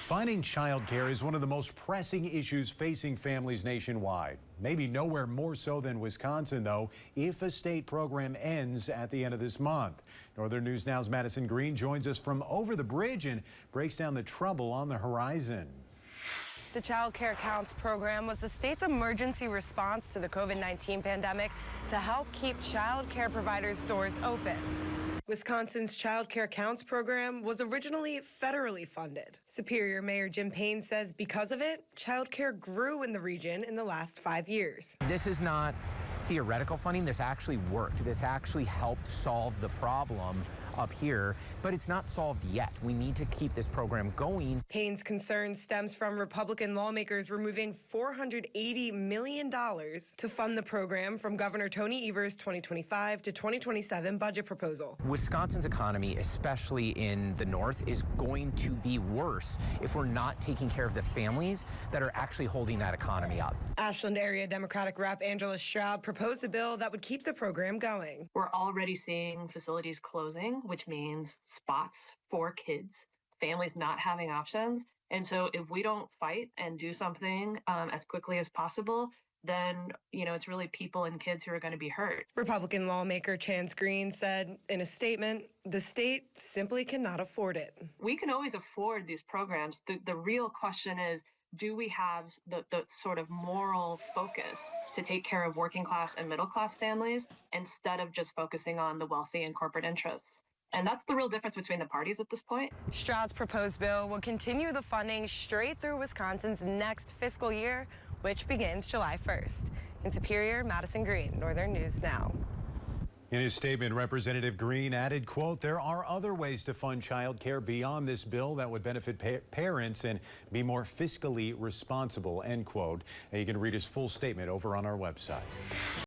Finding childcare is one of the most pressing issues facing families nationwide. Maybe nowhere more so than Wisconsin, though, if a state program ends at the end of this month. Northern News Now's Madison Green joins us from over the bridge and breaks down the trouble on the horizon. The Child Care Counts program was the state's emergency response to the COVID-19 pandemic to help keep child care providers' doors open. Wisconsin's Child Care Counts program was originally federally funded. Superior Mayor Jim Payne says because of it, child care grew in the region in the last 5 years. This is not theoretical funding. This actually worked. This actually helped solve the problem up here, but it's not solved yet. We need to keep this program going. Payne's concern stems from Republican lawmakers removing $480 million to fund the program from Governor Tony Evers' 2025 to 2027 budget proposal. Wisconsin's economy, especially in the north, is going to be worse if we're not taking care of the families that are actually holding that economy up. Ashland area Democratic Rep Angela Stroud proposed a bill that would keep the program going. We're already seeing facilities closing, which means spots for kids, families not having options. And so if we don't fight and do something as quickly as possible, then, it's really people and kids who are going to be hurt. Republican lawmaker Chance Green said in a statement, the state simply cannot afford it. We can always afford these programs. The real question is, do we have the sort of moral focus to take care of working class and middle class families instead of just focusing on the wealthy and corporate interests? And that's the real difference between the parties at this point. Stroud's proposed bill will continue the funding straight through Wisconsin's next fiscal year, which begins July 1st. In Superior, Madison Green, Northern News Now. In his statement, Representative Green added, quote, there are other ways to fund child care beyond this bill that would benefit parents and be more fiscally responsible, end quote. And you can read his full statement over on our website.